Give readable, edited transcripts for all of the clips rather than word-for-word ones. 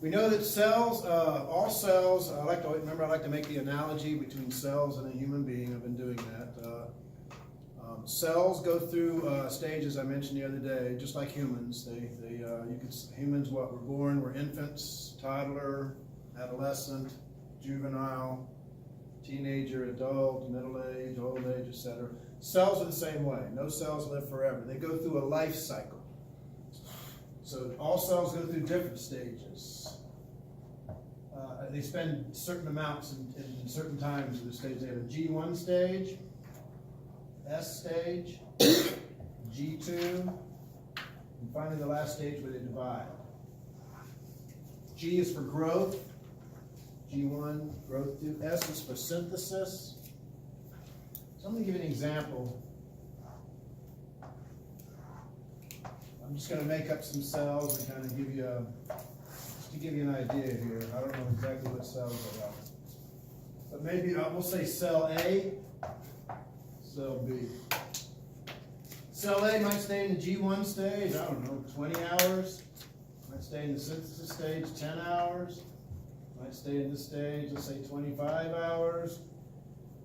We know that cells, all cells, I like to make the analogy between cells and a human being. I've been doing that. Cells go through stages I mentioned the other day, just like humans. Humans, we're born, we're infants, toddler, adolescent, juvenile, teenager, adult, middle age, old age, etc. Cells are the same way. No cells live forever. They go through a life cycle. So all cells go through different stages. They spend certain amounts in certain times of the stage. They have a G1 stage, S stage, G2, and finally the last stage where they divide. G is for growth, G1, growth 2. S is for synthesis. So I'm going to give you an example. I'm just going to make up some cells and kind of give you just to give you an idea here. I don't know exactly what cells they are. But maybe we'll say cell A, cell B. Cell A might stay in the G1 stage, I don't know, 20 hours. Might stay in the synthesis stage 10 hours. Might stay in this stage, let's say 25 hours.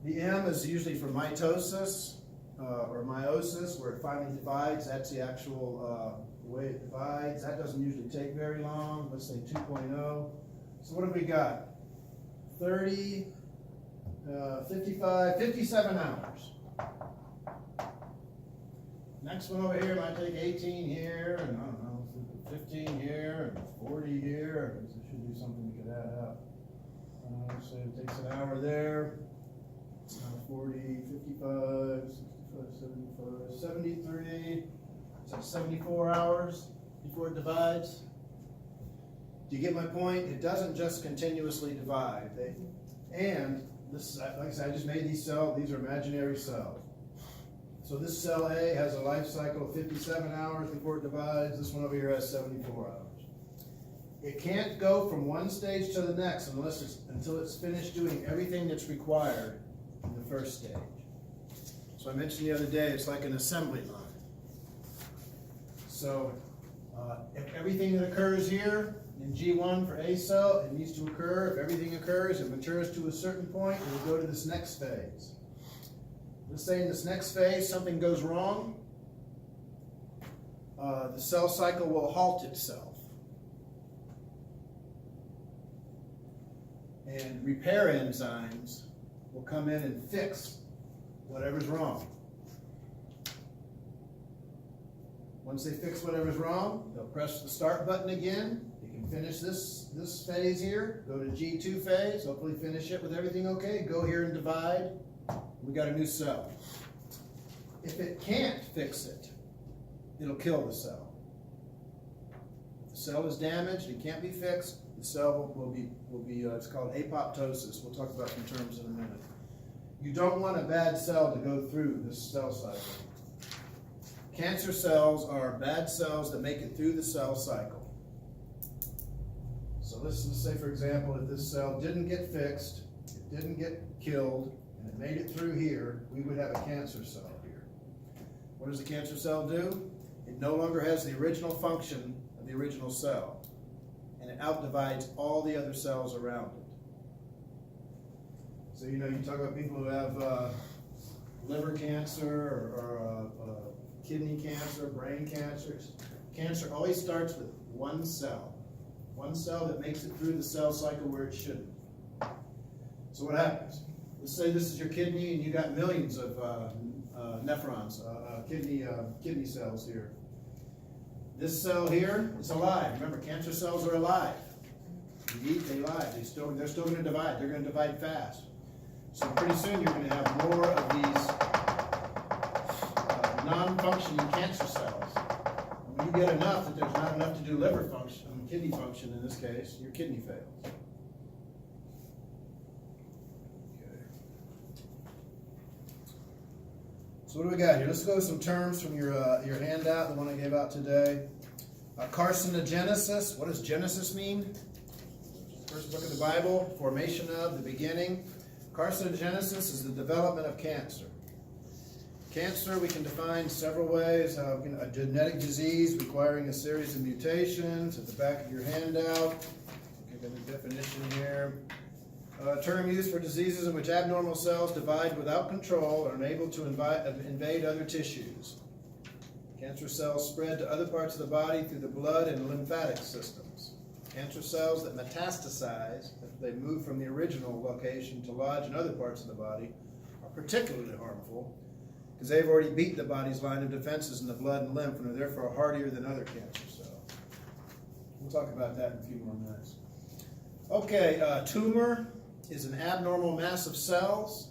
The M is usually for mitosis or meiosis, where it finally divides. That's the actual way it divides. That doesn't usually take very long. Let's say 2.0. So what have we got? 30, 55, 57 hours. Next one over here might take 18 here, and I don't know, 15 here, and 40 here. This should be something we could add up. So it takes an hour there. 40, 55, 65, 75, 73. So 74 hours before it divides. Do you get my point? It doesn't just continuously divide. And this, like I said, I just made these cells. These are imaginary cells. So this cell A has a life cycle of 57 hours before it divides. This one over here has 74 hours. It can't go from one stage to the next until it's finished doing everything that's required in the first stage. So I mentioned the other day, it's like an assembly line. So if everything that occurs here in G1 for A cell, it needs to occur. If everything occurs, it matures to a certain point, it will go to this next phase. Let's say in this next phase, something goes wrong. The cell cycle will halt itself. And repair enzymes will come in and fix whatever's wrong. Once they fix whatever's wrong, they'll press the start button again. You can finish this phase here, go to G2 phase, hopefully finish it with everything okay, go here and divide. We got a new cell. If it can't fix it, it'll kill the cell. If the cell is damaged and can't be fixed, the cell will be it's called apoptosis. We'll talk about some terms in a minute. You don't want a bad cell to go through this cell cycle. Cancer cells are bad cells that make it through the cell cycle. So let's say, for example, if this cell didn't get fixed, it didn't get killed, and it made it through here, we would have a cancer cell here. What does the cancer cell do? It no longer has the original function of the original cell, and it outdivides all the other cells around it. So, you talk about people who have liver cancer or kidney cancer, brain cancer. Cancer always starts with one cell that makes it through the cell cycle where it shouldn't. So what happens? Let's say this is your kidney and you got millions of nephrons, kidney cells here. This cell here is alive. Remember, cancer cells are alive. You eat, they live. They're still going to divide. They're going to divide fast. So pretty soon you're going to have more of these non-functioning cancer cells. When you get enough that there's not enough to do liver function, kidney function in this case, your kidney fails. Okay. So what do we got here? Let's go with some terms from your handout, the one I gave out today. Carcinogenesis. What does genesis mean? First book of the Bible, formation of, the beginning. Carcinogenesis is the development of cancer. Cancer we can define several ways. A genetic disease requiring a series of mutations at the back of your handout. Give them a definition here. Term used for diseases in which abnormal cells divide without control or are unable to invade other tissues. Cancer cells spread to other parts of the body through the blood and lymphatic systems. Cancer cells that metastasize, if they move from the original location to lodge in other parts of the body, are particularly harmful because they've already beaten the body's line of defenses in the blood and lymph and are therefore hardier than other cancer cells. We'll talk about that in a few more minutes. Okay, tumor is an abnormal mass of cells.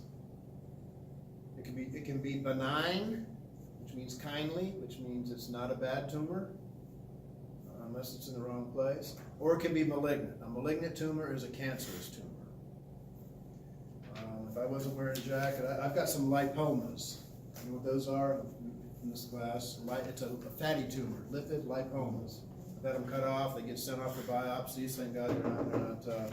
It can be benign, which means kindly, which means it's not a bad tumor, unless it's in the wrong place. Or it can be malignant. A malignant tumor is a cancerous tumor. If I wasn't wearing a jacket, I've got some lipomas. You know what those are in this class? It's a fatty tumor, lipid lipomas. I've had them cut off, they get sent off for biopsies. Thank God they're not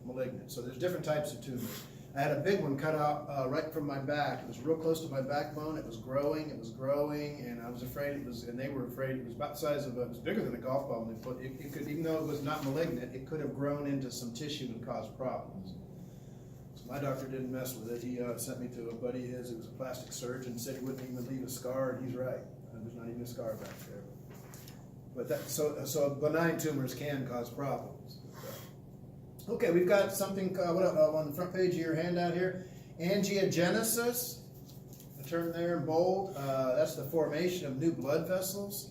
malignant. So there's different types of tumors. I had a big one cut out right from my back. It was real close to my backbone. It was growing, and I was afraid and they were afraid it was about the size of it was bigger than a golf ball. And it could, even though it was not malignant, it could have grown into some tissue and caused problems. So my doctor didn't mess with it. He sent me to a buddy of his who was a plastic surgeon, said he wouldn't even leave a scar, and he's right. There's not even a scar back there. But so benign tumors can cause problems. Okay, we've got something on the front page of your handout here. Angiogenesis, a term there in bold. That's the formation of new blood vessels.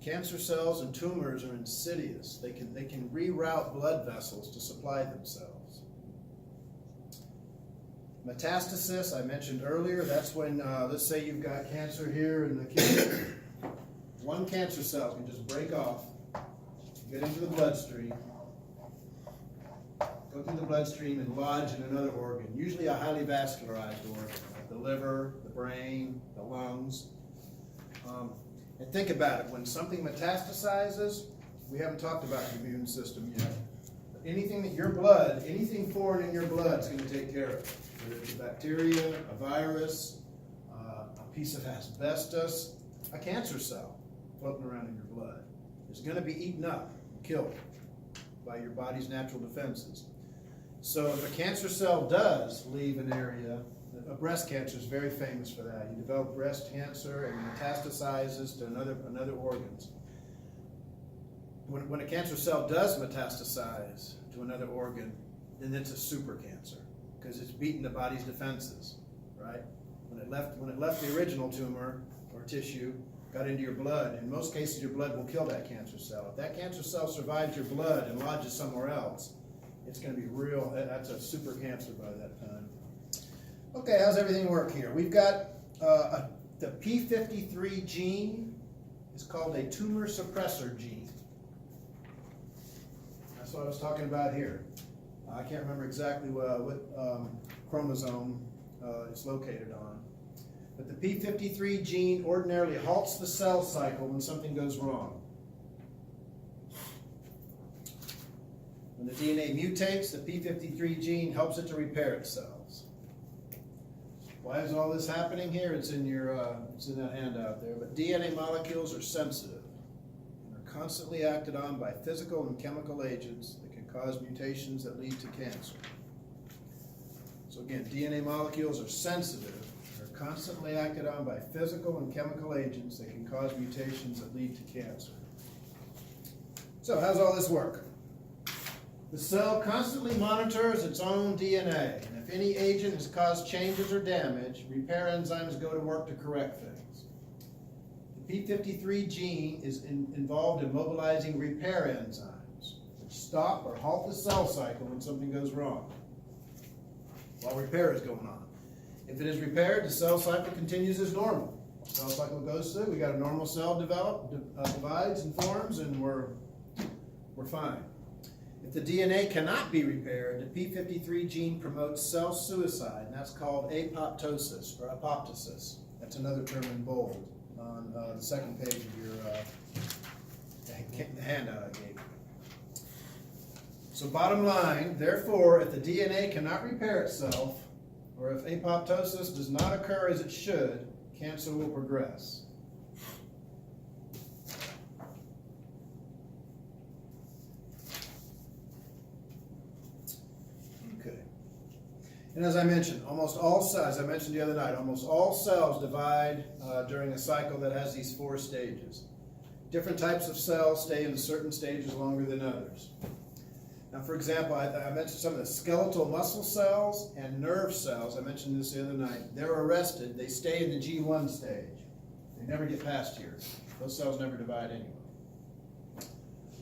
Cancer cells and tumors are insidious. They can reroute blood vessels to supply themselves. Metastasis, I mentioned earlier. That's when, let's say you've got cancer here in the kidney. One cancer cell can just break off, get into the bloodstream, go through the bloodstream and lodge in another organ, usually a highly vascularized organ, like the liver, the brain, the lungs. And think about it, when something metastasizes, we haven't talked about the immune system yet. But anything foreign in your blood is going to take care of it. Whether it's a bacteria, a virus, a piece of asbestos, a cancer cell floating around in your blood is going to be eaten up, killed by your body's natural defenses. So if a cancer cell does leave an area, breast cancer is very famous for that. You develop breast cancer and it metastasizes to another organs. When a cancer cell does metastasize to another organ, then it's a super cancer because it's beaten the body's defenses, right? When it left the original tumor or tissue, got into your blood. In most cases, your blood will kill that cancer cell. If that cancer cell survives your blood and lodges somewhere else, it's going to be real. That's a super cancer by that time. Okay, how's everything work here? We've got the P53 gene is called a tumor suppressor gene. That's what I was talking about here. I can't remember exactly what chromosome it's located on. But the P53 gene ordinarily halts the cell cycle when something goes wrong. When the DNA mutates, the P53 gene helps it to repair itself. Why is all this happening here? It's in that handout there. But DNA molecules are sensitive and are constantly acted on by physical and chemical agents that can cause mutations that lead to cancer. So again, DNA molecules are sensitive. Constantly acted on by physical and chemical agents that can cause mutations that lead to cancer. So how does all this work? The cell constantly monitors its own DNA, and if any agent has caused changes or damage, repair enzymes go to work to correct things. The P53 gene is involved in mobilizing repair enzymes, which stop or halt the cell cycle when something goes wrong, while repair is going on. If it is repaired, the cell cycle continues as normal. The cell cycle goes through, we got a normal cell divides and forms, and we're fine. If the DNA cannot be repaired, the P53 gene promotes cell suicide, and that's called apoptosis or apoptosis. That's another term in bold on the second page of your handout I gave you. So bottom line, therefore, if the DNA cannot repair itself, or if apoptosis does not occur as it should, cancer will progress. And as I mentioned, almost all cells, as I mentioned the other night, almost all cells divide during a cycle that has these 4 stages. Different types of cells stay in certain stages longer than others. Now, for example, I mentioned some of the skeletal muscle cells and nerve cells. I mentioned this the other night. They're arrested. They stay in the G1 stage. They never get past here. Those cells never divide anyway.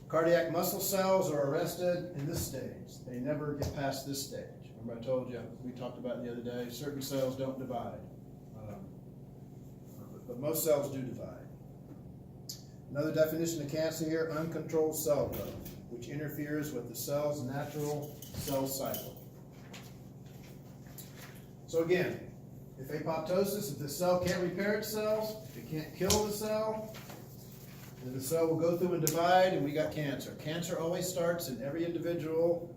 Cardiac muscle cells are arrested in this stage. They never get past this stage. Remember I told you, we talked about it the other day, certain cells don't divide. But most cells do divide. Another definition of cancer here, uncontrolled cell growth, which interferes with the cell's natural cell cycle. So again, if apoptosis, if the cell can't repair itself, if it can't kill the cell, then the cell will go through and divide, and we got cancer. Cancer always starts in every individual,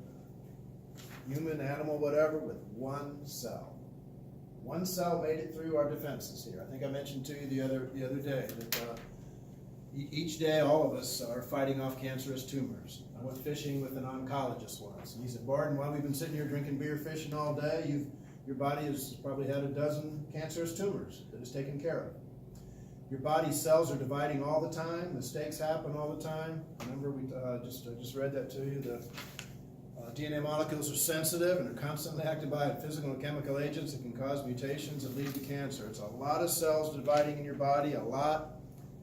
human, animal, whatever, with one cell. One cell made it through our defenses here. I think I mentioned to you the other day that each day all of us are fighting off cancerous tumors. I went fishing with an oncologist once, and he said, Barton, while we've been sitting here drinking beer, fishing all day, your body has probably had a dozen cancerous tumors that is taken care of. Your body's cells are dividing all the time. Mistakes happen all the time. Remember, we just read that to you. The DNA molecules are sensitive and are constantly acted by physical and chemical agents that can cause mutations that lead to cancer. It's a lot of cells dividing in your body, a lot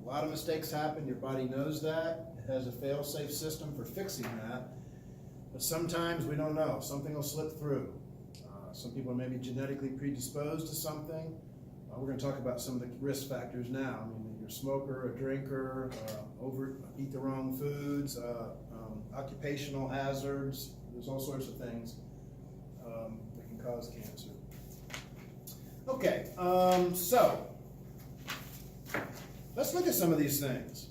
of mistakes happen. Your body knows that. It has a fail-safe system for fixing that. But sometimes we don't know. Something will slip through. Some people may be genetically predisposed to something. We're going to talk about some of the risk factors now. I mean, you're a smoker, a drinker, eat the wrong foods, occupational hazards. There's all sorts of things that can cause cancer. Okay, so let's look at some of these things.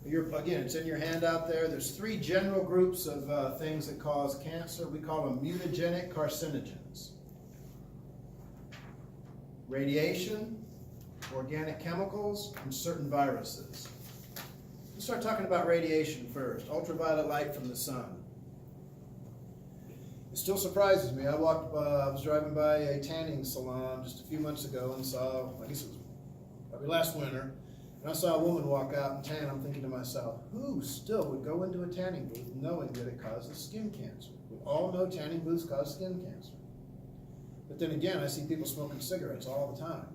Again, it's in your handout there. There's 3 general groups of things that cause cancer. We call them mutagenic carcinogens. Radiation, organic chemicals, and certain viruses. Let's start talking about radiation first. Ultraviolet light from the sun. It still surprises me. I was driving by a tanning salon just a few months ago and saw, I guess it was probably last winter, and I saw a woman walk out and tan. I'm thinking to myself, who still would go into a tanning booth knowing that it causes skin cancer? We all know tanning booths cause skin cancer. But then again, I see people smoking cigarettes all the time,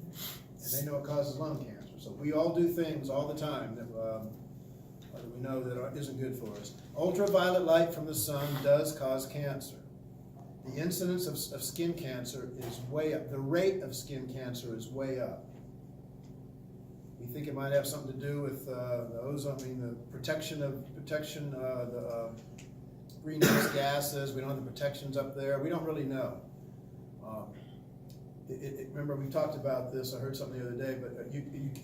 and they know it causes lung cancer. So we all do things all the time that we know that isn't good for us. Ultraviolet light from the sun does cause cancer. The incidence of skin cancer is way up. The rate of skin cancer is way up. We think it might have something to do with the ozone, the protection, the greenhouse gases. We don't have the protections up there. We don't really know. Remember, we talked about this. I heard something the other day, but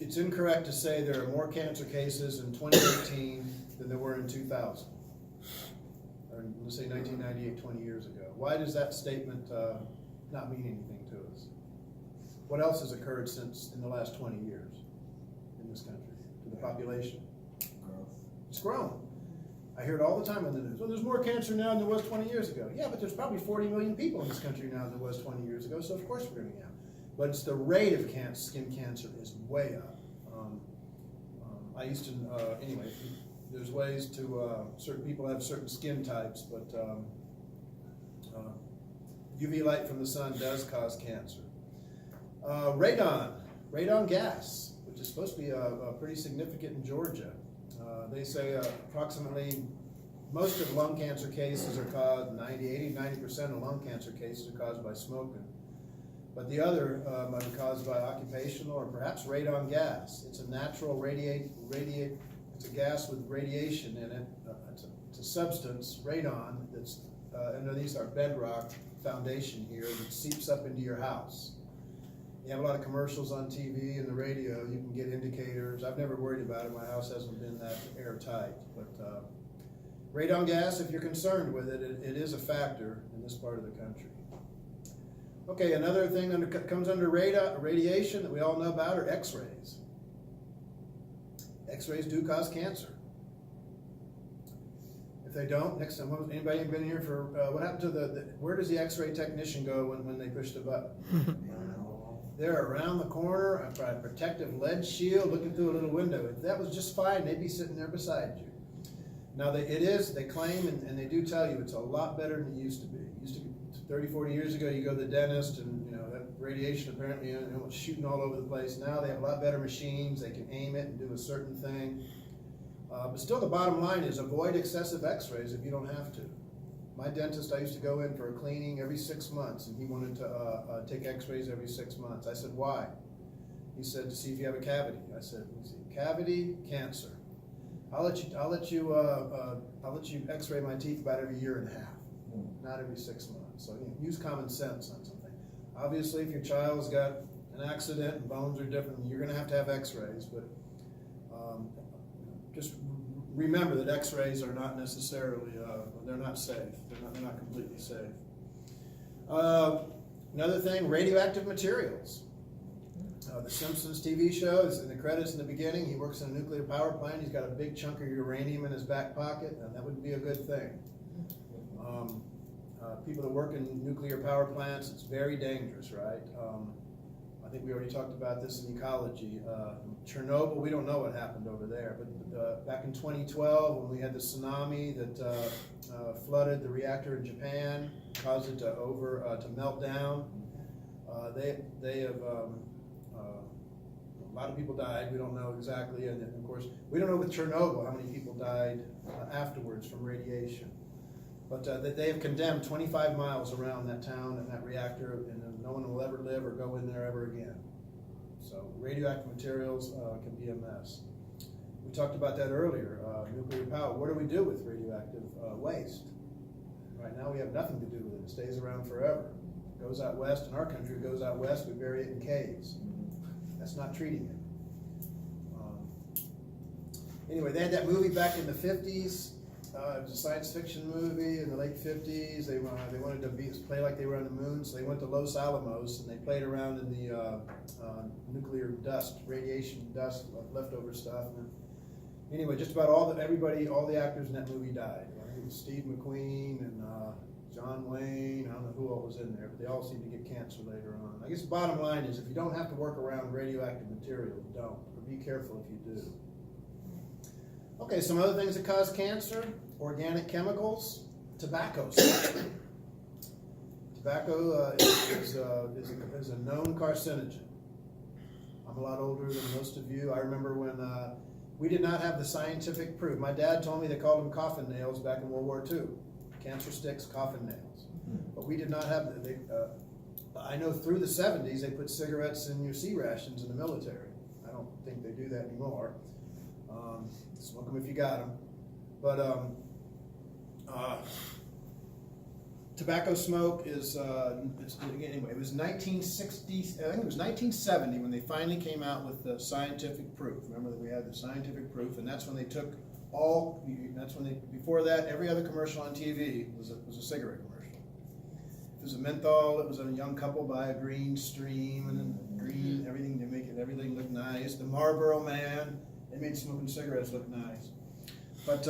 it's incorrect to say there are more cancer cases in 2018 than there were in 2000. Or let's say 1998, 20 years ago. Why does that statement not mean anything to us? What else has occurred in the last 20 years in this country to the population? Growth. It's grown. I hear it all the time in the news. Well, there's more cancer now than there was 20 years ago. Yeah, but there's probably 40 million people in this country now than there was 20 years ago, so of course we're going to have. But it's the rate of skin cancer is way up. I used to, anyway, there's ways to, certain people have certain skin types, but UV light from the sun does cause cancer. Radon gas, which is supposed to be pretty significant in Georgia. They say approximately most of lung cancer cases are caused, 90% of lung cancer cases are caused by smoking. But the other might be caused by occupational or perhaps radon gas. It's a natural it's a gas with radiation in it. It's a substance, radon, that's underneath our bedrock foundation here that seeps up into your house. You have a lot of commercials on TV and the radio. You can get indicators. I've never worried about it. My house hasn't been that airtight. But radon gas, if you're concerned with it, it is a factor in this part of the country. Okay, another thing that comes under radiation that we all know about are X-rays. X-rays do cause cancer. If they don't, next time, anybody been here for, what happened to where does the x-ray technician go when they push the button? They're around the corner, a protective lead shield, looking through a little window. If that was just fine, they'd be sitting there beside you. Now, they claim, and they do tell you, it's a lot better than it used to be. It used to be 30, 40 years ago, you go to the dentist, and that radiation apparently was shooting all over the place. Now they have a lot better machines, they can aim it and do a certain thing. But still, the bottom line is avoid excessive x-rays if you don't have to. My dentist, I used to go in for a cleaning every 6 months, and he wanted to take x-rays every 6 months. I said, why? He said, to see if you have a cavity. I said, let's see, cavity, cancer. I'll let you x-ray my teeth about every year and a half, not every 6 months. So use common sense on something. Obviously, if your child's got an accident and bones are different, you're going to have x-rays, but just remember that x-rays are not necessarily, they're not safe. They're not completely safe. Another thing, radioactive materials. The Simpsons TV show is in the credits in the beginning. He works in a nuclear power plant. He's got a big chunk of uranium in his back pocket, and that wouldn't be a good thing. People that work in nuclear power plants, it's very dangerous, right? I think we already talked about this in ecology. Chernobyl, we don't know what happened over there, but back in 2012, when we had the tsunami that flooded the reactor in Japan, caused it to melt down, they have a lot of people died. We don't know exactly, and of course, we don't know with Chernobyl how many people died afterwards from radiation. But they have condemned 25 miles around that town and that reactor, and no one will ever live or go in there ever again. So radioactive materials can be a mess. We talked about that earlier, nuclear power. What do we do with radioactive waste? Right now we have nothing to do with it. It stays around forever. It goes out west. In our country, it goes out west. We bury it in caves. That's not treating it. Anyway, they had that movie back in the 50s. It was a science fiction movie in the late 50s. They wanted to play like they were on the moon, so they went to Los Alamos and they played around in the nuclear dust, radiation dust, leftover stuff. And anyway, just about all the actors in that movie died. It was Steve McQueen and John Wayne. I don't know who all was in there, but they all seemed to get cancer later on. I guess the bottom line is, if you don't have to work around radioactive material, don't. Or be careful if you do. Okay, some other things that cause cancer: organic chemicals, tobacco. Tobacco is a known carcinogen. I'm a lot older than most of you. I remember when we did not have the scientific proof. My dad told me they called them coffin nails back in World War II. Cancer sticks, coffin nails. But we did not have I know through the 70s they put cigarettes in your C rations in the military. I don't think they do that anymore. Smoke them if you got them. But tobacco smoke is, anyway, it was 1960, I think it was 1970 when they finally came out with the scientific proof. Remember that we had the scientific proof, and that's when they took before that, every other commercial on TV was a cigarette commercial. If it was a menthol, it was a young couple by a green stream, and then green, everything, they make everything look nice. The Marlboro Man, they made smoking cigarettes look nice. But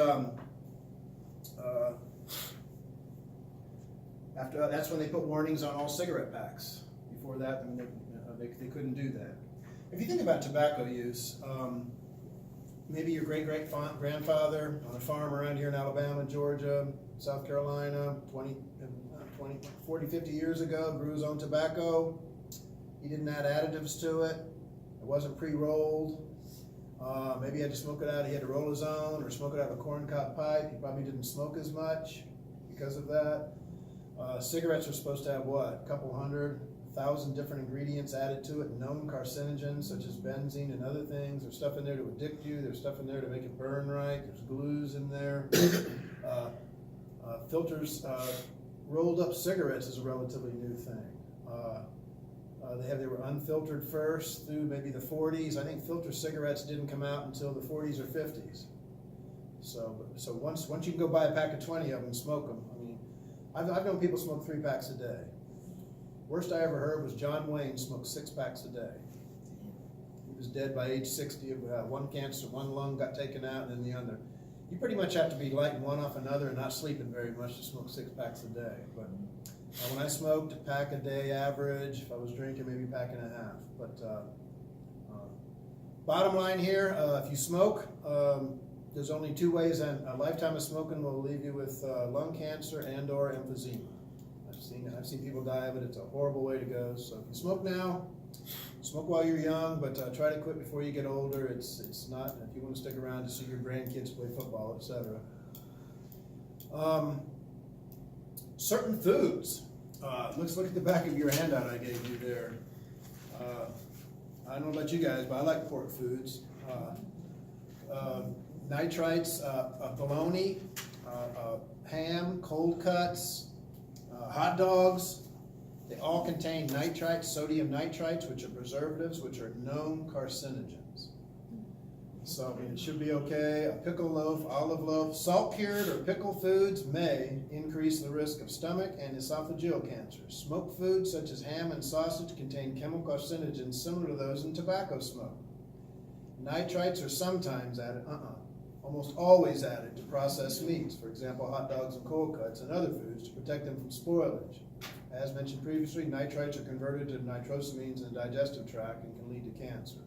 after that's when they put warnings on all cigarette packs. Before that, I mean, they couldn't do that. If you think about tobacco use, maybe your great-great-grandfather on a farm around here in Alabama, Georgia, South Carolina, 40, 50 years ago, grew his own tobacco. He didn't add additives to it. It wasn't pre-rolled. Maybe he had to smoke it out. He had to roll his own or smoke it out of a corncob pipe. He probably didn't smoke as much because of that. Cigarettes are supposed to have what? A couple 100,000 different ingredients added to it, known carcinogens such as benzene and other things. There's stuff in there to addict you. There's stuff in there to make it burn right. There's glues in there. Filters, rolled up cigarettes is a relatively new thing. They were unfiltered first through maybe the 40s. I think filter cigarettes didn't come out until the 40s or 50s. So once you can go buy a pack of 20 of them and smoke them. I mean, I've known people smoke 3 packs a day. Worst I ever heard was John Wayne smoked 6 packs a day. He was dead by age 60 of one cancer, one lung got taken out, and then the other. You pretty much have to be lighting one off another and not sleeping very much to smoke 6 packs a day. But when I smoked, a pack a day average. If I was drinking, maybe a pack and a half. But bottom line here, if you smoke, there's only 2 ways, and a lifetime of smoking will leave you with lung cancer and/or emphysema. I've seen people die of it. It's a horrible way to go. So if you smoke now, smoke while you're young, but try to quit before you get older. It's not, if you want to stick around to see your grandkids play football, etc. Certain foods. Let's look at the back of your handout I gave you there. I don't know about you guys, but I like pork foods. Nitrites, bologna, ham, cold cuts, hot dogs. They all contain nitrites, sodium nitrites, which are preservatives, which are known carcinogens. So I mean, it should be okay. A pickle loaf, olive loaf, salt-cured or pickled foods may increase the risk of stomach and esophageal cancer. Smoked foods such as ham and sausage contain chemical carcinogens similar to those in tobacco smoke. Nitrites are sometimes added, almost always added to processed meats, for example, hot dogs and cold cuts and other foods to protect them from spoilage. As mentioned previously, nitrites are converted to nitrosamines in the digestive tract and can lead to cancer.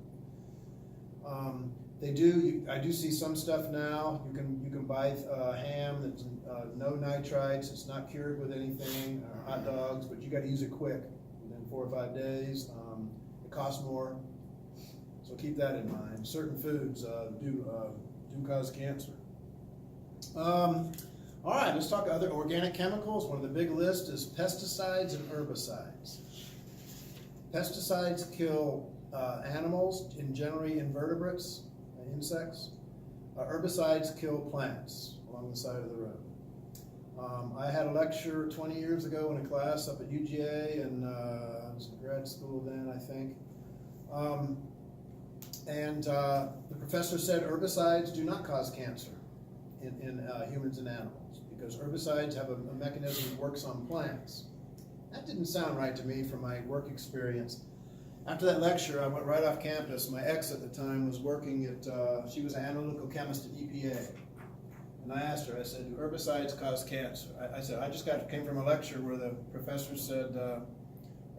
I do see some stuff now. You can buy ham that's no nitrites. It's not cured with anything. Hot dogs, but you got to use it quick, within 4 or 5 days. It costs more, so keep that in mind. Certain foods do cause cancer. All right, let's talk other organic chemicals. One of the big lists is pesticides and herbicides. Pesticides kill animals, and generally invertebrates, insects. Herbicides kill plants along the side of the road. I had a lecture 20 years ago in a class up at UGA, and I was in grad school then, I think. The professor said herbicides do not cause cancer in humans and animals, because herbicides have a mechanism that works on plants. That didn't sound right to me from my work experience. After that lecture, I went right off campus. My ex at the time was working at, she was an analytical chemist at EPA. And I asked her, I said, do herbicides cause cancer? I said, I just came from a lecture where the professor said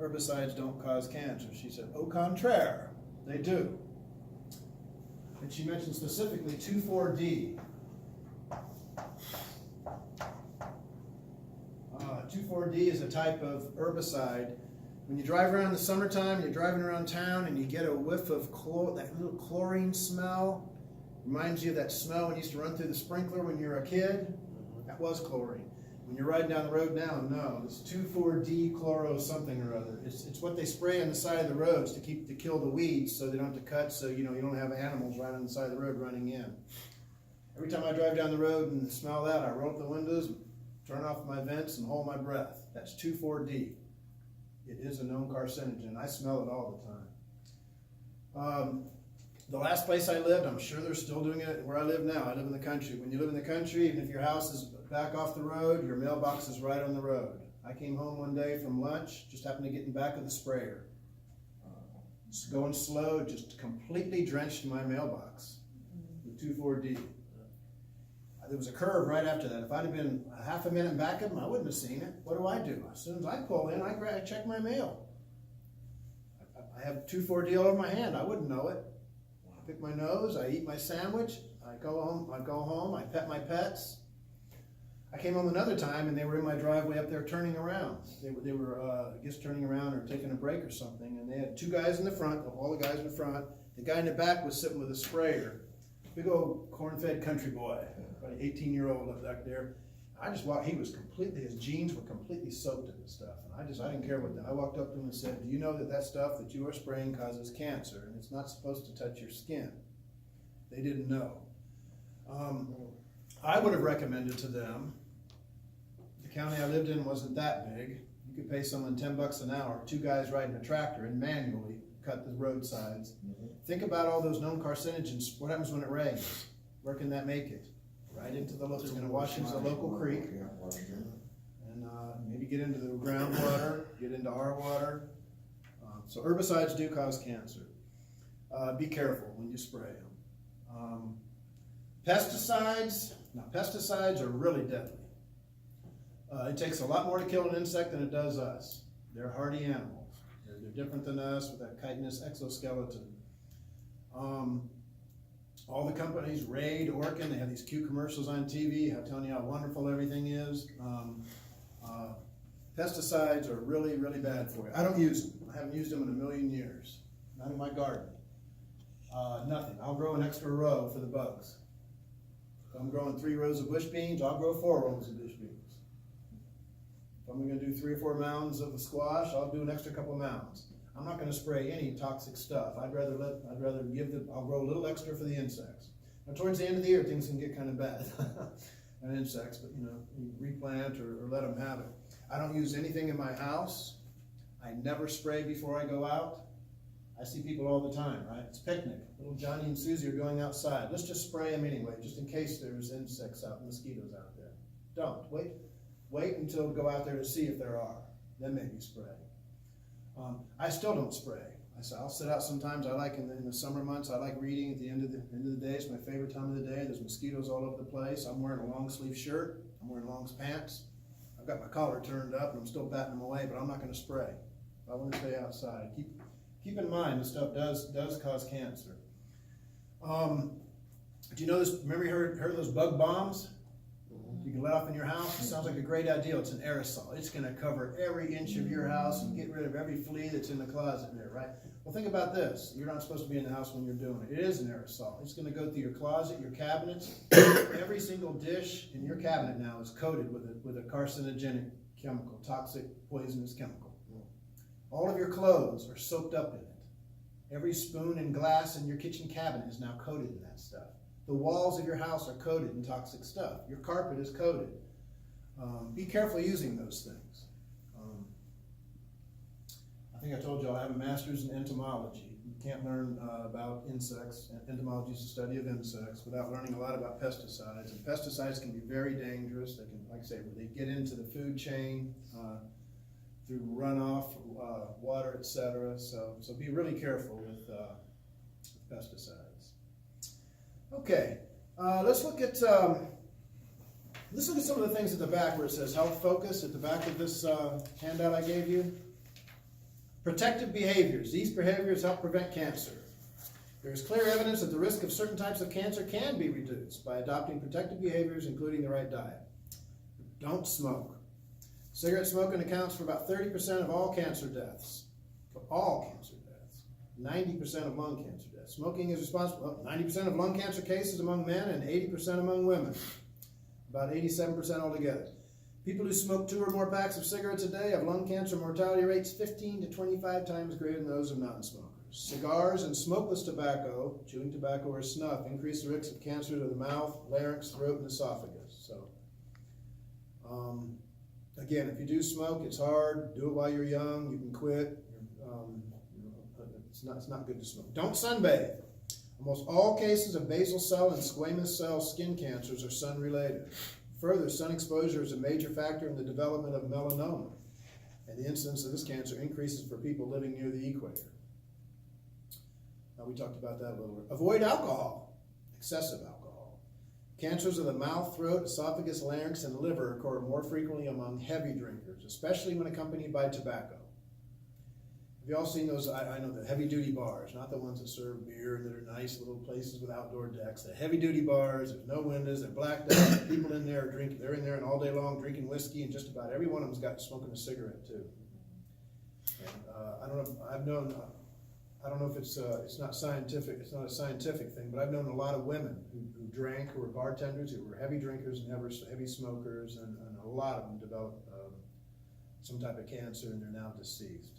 herbicides don't cause cancer. She said, au contraire, they do. And she mentioned specifically 2,4-D. 2,4-D is a type of herbicide. When you drive around in the summertime, you're driving around town and you get a whiff of that little chlorine smell. Reminds you of that smell when you used to run through the sprinkler when you were a kid. That was chlorine. When you're riding down the road now, no, it's 2,4-D chloro something or other. It's what they spray on the side of the roads to kill the weeds, so they don't have to cut, so you don't have animals right on the side of the road running in. Every time I drive down the road and smell that, I roll up the windows, turn off my vents, and hold my breath. That's 2,4-D. It is a known carcinogen. I smell it all the time. The last place I lived, I'm sure they're still doing it where I live now. I live in the country. When you live in the country, even if your house is back off the road, your mailbox is right on the road. I came home one day from lunch, just happened to get in the back of the sprayer. Just going slow, just completely drenched my mailbox with 2,4-D. There was a curve right after that. If I'd have been a half a minute back of them, I wouldn't have seen it. What do? As soon as I pull in, I check my mail. I have 2,4-D all over my hand. I wouldn't know it. I pick my nose, I eat my sandwich, I go home, I pet my pets. I came home another time and they were in my driveway up there turning around. They were I guess turning around or taking a break or something, and they had 2 guys in the front, all the guys in the front. The guy in the back was sitting with a sprayer. Big old corn-fed country boy, about an 18-year-old up back there. I just walked, his jeans were completely soaked in this stuff. And I didn't care what that. I walked up to him and said, do you know that stuff that you are spraying causes cancer, and it's not supposed to touch your skin? They didn't know. I would have recommended to them, the county I lived in wasn't that big. You could pay someone $10 an hour, 2 guys riding a tractor and manually cut the roadsides. Think about all those known carcinogens. What happens when it rains? Where can that make it? Right into the local, it's going to wash into the local creek, and maybe get into the groundwater, get into our water. So herbicides do cause cancer. Be careful when you spray them. Pesticides, now pesticides are really deadly. It takes a lot more to kill an insect than it does us. They're hardy animals. They're different than us with that chitinous exoskeleton. All the companies, Raid, Orkin, they have these cute commercials on TV telling you how wonderful everything is. Pesticides are really, really bad for you. I don't use them. I haven't used them in a million years. Not in my garden. Nothing. I'll grow an extra row for the bugs. If I'm growing 3 rows of bush beans, I'll grow 4 rows of bush beans. If I'm going to do 3 or 4 mounds of the squash, I'll do an extra couple mounds. I'm not going to spray any toxic stuff. I'll grow a little extra for the insects. Now, towards the end of the year, things can get kind of bad on insects, but you replant or let them have it. I don't use anything in my house. I never spray before I go out. I see people all the time, right? It's picnic. Little Johnny and Susie are going outside. Let's just spray them anyway, just in case there's insects out, mosquitoes out there. Don't. Wait until we go out there to see if there are. Then maybe spray. I still don't spray. I'll sit out sometimes. I like in the summer months. I like reading at the end of the day. It's my favorite time of the day. There's mosquitoes all over the place. I'm wearing a long sleeve shirt. I'm wearing long pants. I've got my collar turned up, and I'm still batting them away. But I'm not going to spray. I want to stay outside. Keep in mind this stuff does cause cancer. Do you know this? Remember you heard of those bug bombs? You can let off in your house. It sounds like a great idea. It's an aerosol. It's going to cover every inch of your house and get rid of every flea that's in the closet there, right? Well, think about this. You're not supposed to be in the house when you're doing it. It is an aerosol. It's going to go through your closet, your cabinets. Every single dish in your cabinet now is coated with a carcinogenic chemical, toxic, poisonous chemical. All of your clothes are soaked up in it. Every spoon and glass in your kitchen cabinet is now coated in that stuff. The walls of your house are coated in toxic stuff. Your carpet is coated. Be careful using those things. I think I told you I have a master's in entomology. You can't learn about insects. Entomology is the study of insects without learning a lot about pesticides. And pesticides can be very dangerous. They can, like I say, they get into the food chain through runoff, water, etc. So be really careful with pesticides. Okay, let's look at some of the things at the back where it says health focus at the back of this handout I gave you. Protective behaviors. These behaviors help prevent cancer. There is clear evidence that the risk of certain types of cancer can be reduced by adopting protective behaviors, including the right diet. Don't smoke. Cigarette smoking accounts for about 30% of all cancer deaths. For all cancer deaths. 90% of lung cancer deaths. Smoking is responsible for 90% of lung cancer cases among men and 80% among women. About 87% altogether. People who smoke 2 or more packs of cigarettes a day have lung cancer mortality rates 15 to 25 times greater than those of non-smokers. Cigars and smokeless tobacco, chewing tobacco or snuff, increase the risk of cancer to the mouth, larynx, throat, and esophagus. So, again, if you do smoke, it's hard. Do it while you're young. You can quit. It's not good to smoke. Don't sunbathe. Almost all cases of basal cell and squamous cell skin cancers are sun-related. Further, sun exposure is a major factor in the development of melanoma, and the incidence of this cancer increases for people living near the equator. We talked about that a little bit. Avoid alcohol, excessive alcohol. Cancers of the mouth, throat, esophagus, larynx, and liver occur more frequently among heavy drinkers, especially when accompanied by tobacco. Have you all seen those, I know the heavy-duty bars, not the ones that serve beer, that are nice little places with outdoor decks. The heavy-duty bars, there's no windows, they're blacked out. People in there are drinking, they're in there and all day long drinking whiskey, and just about every one of them's got smoking a cigarette too. And I don't know if it's not scientific, it's not a scientific thing, but I've known a lot of women who drank, who were bartenders, who were heavy drinkers, never heavy smokers, and a lot of them developed some type of cancer, and they're now deceased.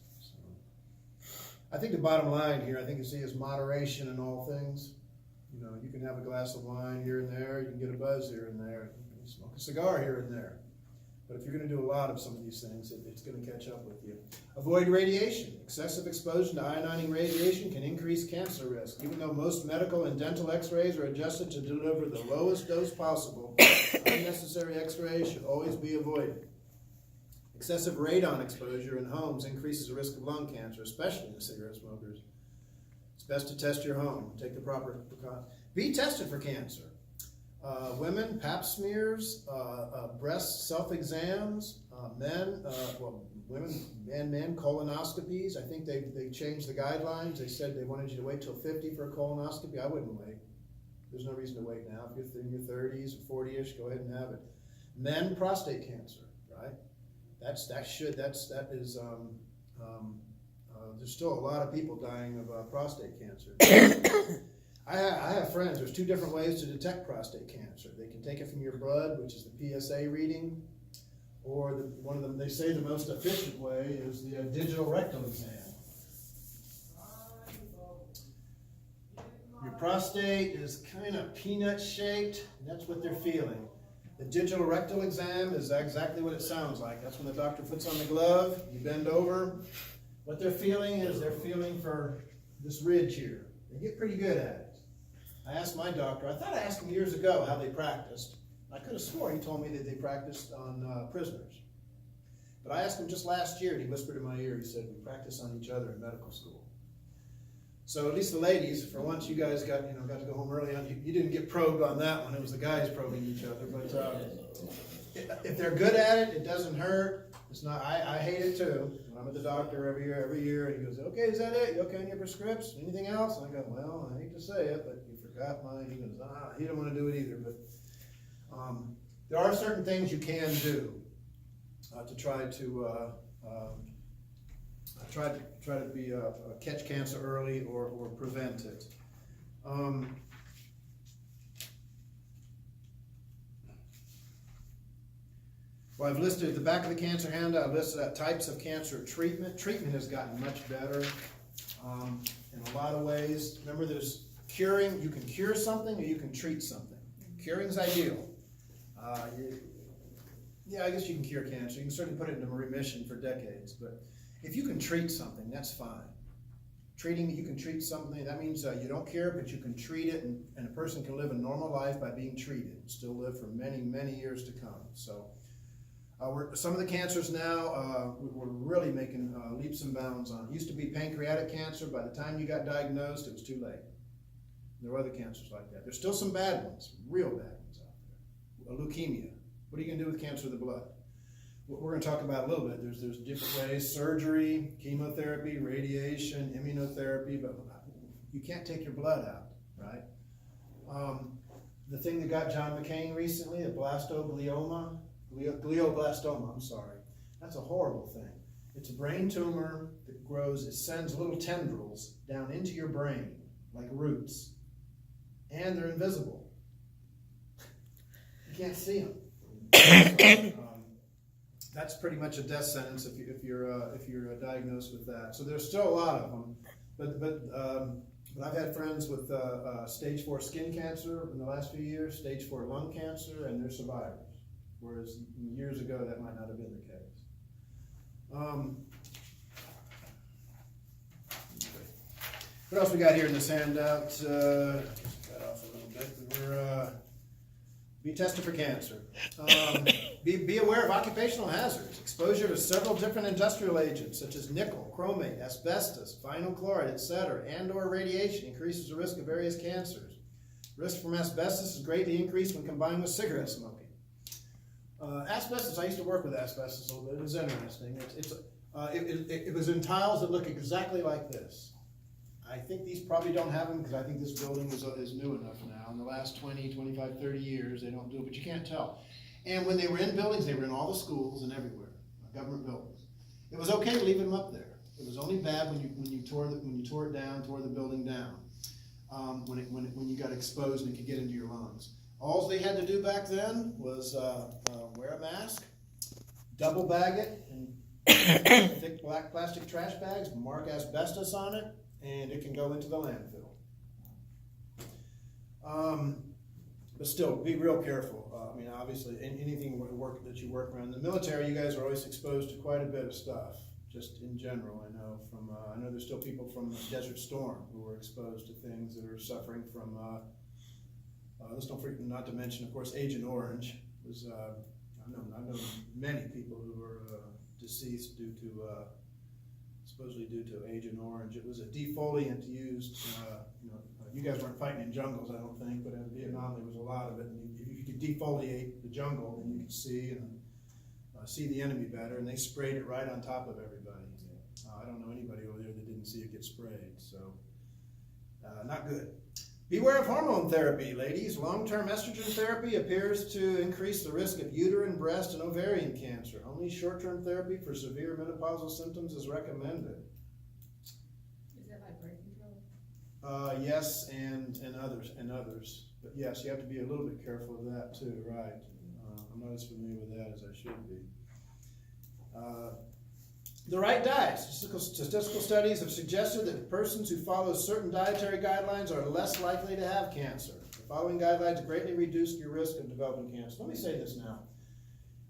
I think the bottom line here, I think you see, is moderation in all things. You know, you can have a glass of wine here and there, you can get a buzz here and there, you can smoke a cigar here and there. But if you're going to do a lot of some of these things, it's going to catch up with you. Avoid radiation. Excessive exposure to ionating radiation can increase cancer risk. Even though most medical and dental x-rays are adjusted to deliver the lowest dose possible, unnecessary x-rays should always be avoided. Excessive radon exposure in homes increases the risk of lung cancer, especially in the cigarette smokers. It's best to test your home. Take the proper precautions. Be tested for cancer. Women, pap smears, breast self-exams, women and men, colonoscopies. I think they changed the guidelines. They said they wanted you to wait till 50 for a colonoscopy. I wouldn't wait. There's no reason to wait now. If you're in your 30s or 40ish, go ahead and have it. Men, prostate cancer, right? There's still a lot of people dying of prostate cancer. I have friends. There's two different ways to detect prostate cancer. They can take it from your blood, which is the PSA reading, or one of them. They say the most efficient way is the digital rectal exam. Your prostate is kind of peanut shaped. That's what they're feeling. The digital rectal exam is exactly what it sounds like. That's when the doctor puts on the glove, you bend over. What they're feeling is they're feeling for this ridge here. They get pretty good at it. I asked my doctor, I thought I asked him years ago how they practiced. I could have sworn he told me that they practiced on prisoners. But I asked him just last year, and he whispered in my ear, he said, we practice on each other in medical school. So at least the ladies, for once you guys got to go home early on. You didn't get probed on that one. It was the guys probing each other. But if they're good at it, it doesn't hurt. It's not. I hate it too. When I'm at the doctor every year, and he goes, "Okay, is that it? You okay on your prescriptions? Anything else?" And I go, "Well, I hate to say it, but you forgot mine." He goes, he didn't want to do it either. But there are certain things you can do to try to catch cancer early or prevent it. Well, I've listed at the back of the cancer handout, I've listed out types of cancer treatment. Treatment has gotten much better in a lot of ways. Remember, there's curing. You can cure something or you can treat something. Curing is ideal. I guess you can cure cancer. You can certainly put it into remission for decades, but if you can treat something, that's fine. You can treat something, that means you don't cure, but you can treat it, and a person can live a normal life by being treated, and still live for many, many years to come. So some of the cancers now, we're really making leaps and bounds on. It used to be pancreatic cancer. By the time you got diagnosed, it was too late. There were other cancers like that. There's still some bad ones, real bad ones out there. Leukemia. What are you going to do with cancer of the blood? We're going to talk about a little bit. There's different ways: surgery, chemotherapy, radiation, immunotherapy. But you can't take your blood out, right? The thing that got John McCain recently, a glioblastoma. I'm sorry. That's a horrible thing. It's a brain tumor that grows. It sends little tendrils down into your brain like roots, and they're invisible. You can't see them. That's pretty much a death sentence if you're diagnosed with that. So there's still a lot of them, but I've had friends with stage 4 skin cancer in the last few years, stage 4 lung cancer, and they're survivors. Whereas years ago that might not have been the case. What else we got here in this handout? Just cut off a little bit. Be tested for cancer. Be aware of occupational hazards. Exposure to several different industrial agents such as nickel, chromate, asbestos, vinyl chloride, etc., and/or radiation increases the risk of various cancers. Risk from asbestos is greatly increased when combined with cigarette smoking. Asbestos, I used to work with asbestos a little bit. It was interesting. It was in tiles that look exactly like this. I think these probably don't have them because I think this building is new enough now. In the last 20, 25, 30 years, they don't do it, but you can't tell. And when they were in buildings, they were in all the schools and everywhere, government buildings. It was okay to leave them up there. It was only bad when you tore it down, tore the building down, when you got exposed and it could get into your lungs. All they had to do back then was wear a mask, double bag it in thick black plastic trash bags, mark asbestos on it, and it can go into the landfill. But still, be real careful. Obviously, anything that you work around. In the military, you guys are always exposed to quite a bit of stuff, just in general. I know there's still people from Desert Storm who were exposed to things that are suffering from, not to mention, of course, Agent Orange. I've known many people who were deceased due to supposedly due to Agent Orange. It was a defoliant used, you guys weren't fighting in jungles, I don't think, but in Vietnam there was a lot of it. And if you could defoliate the jungle, then you could see the enemy better, and they sprayed it right on top of everybody. I don't know anybody over there that didn't see it get sprayed, so not good. Beware of hormone therapy, ladies. Long-term estrogen therapy appears to increase the risk of uterine, breast, and ovarian cancer. Only short-term therapy for severe menopausal symptoms is recommended. Is that like birth control? Yes, and others. But yes, you have to be a little bit careful of that too, right? I'm not as familiar with that as I should be. The right diet. Statistical studies have suggested that persons who follow certain dietary guidelines are less likely to have cancer. The following guidelines greatly reduce your risk of developing cancer. Let me say this now.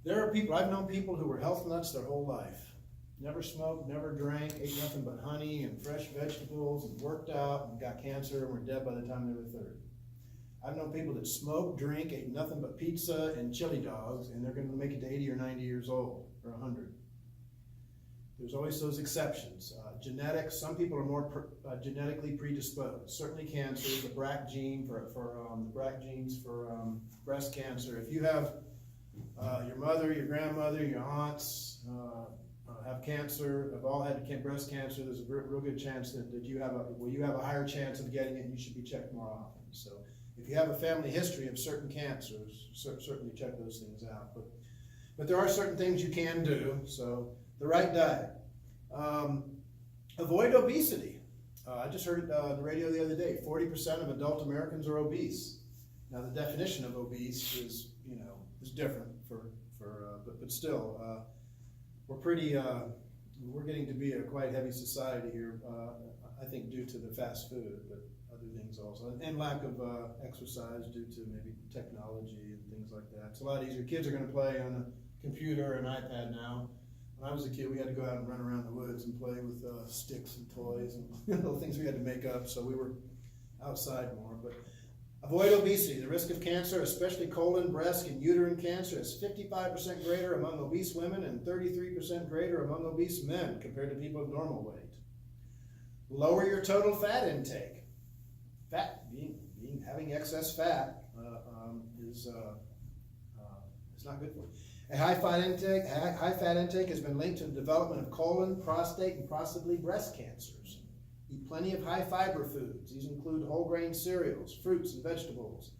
There are people, I've known people who were health nuts their whole life. Never smoked, never drank, ate nothing but honey and fresh vegetables, and worked out and got cancer and were dead by the time they were 30. I've known people that smoked, drink, ate nothing but pizza and chili dogs, and they're going to make it to 80 or 90 years old, or 100. There's always those exceptions. Genetics, some people are more genetically predisposed. Certainly cancer, the BRCA gene the BRCA genes for breast cancer. If you have your mother, your grandmother, your aunts have cancer, have all had breast cancer, there's a real good chance that you have a higher chance of getting it, and you should be checked more often. So if you have a family history of certain cancers, certainly check those things out. But there are certain things you can do. So the right diet. Avoid obesity. I just heard it on the radio the other day. 40% of adult Americans are obese. Now the definition of obese is different but still we're getting to be a quite heavy society here. I think due to the fast food, but other things also, and lack of exercise due to maybe technology and things like that. It's a lot easier. Kids are going to play on a computer and iPad now. When I was a kid, we had to go out and run around the woods and play with sticks and toys and little things we had to make up, so we were outside more. But avoid obesity. The risk of cancer, especially colon, breast, and uterine cancer, is 55% greater among obese women and 33% greater among obese men compared to people of normal weight. Lower your total fat intake. Having excess fat is not good for you. A high fat intake has been linked to the development of colon, prostate, and possibly breast cancers. Eat plenty of high fiber foods. These include whole grain cereals, fruits, and vegetables.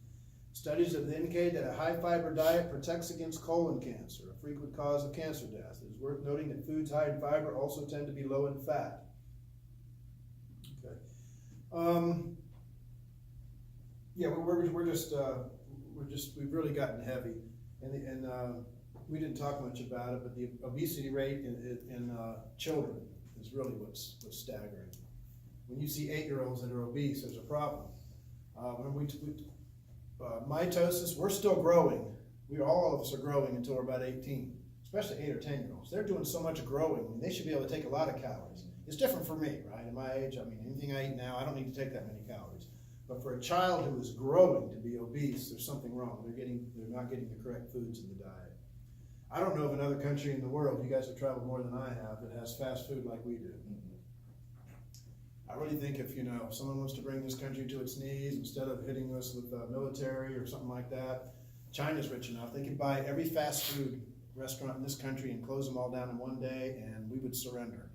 Studies have indicated that a high fiber diet protects against colon cancer, a frequent cause of cancer death. It is worth noting that foods high in fiber also tend to be low in fat. Okay. We've really gotten heavy, and we didn't talk much about it, but the obesity rate in children is really what's staggering. When you see 8-year-olds that are obese, there's a problem. Mitosis, we're still growing. All of us are growing until we're about 18, especially 8 or 10-year-olds. They're doing so much growing, and they should be able to take a lot of calories. It's different for me, right? At my age, anything I eat now, I don't need to take that many calories. But for a child who is growing to be obese, there's something wrong. They're not getting the correct foods in the diet. I don't know of another country in the world, you guys have traveled more than I have, that has fast food like we do. I really think if someone wants to bring this country to its knees, instead of hitting us with military or something like that, China's rich enough. They could buy every fast food restaurant in this country and close them all down in one day, and we would surrender.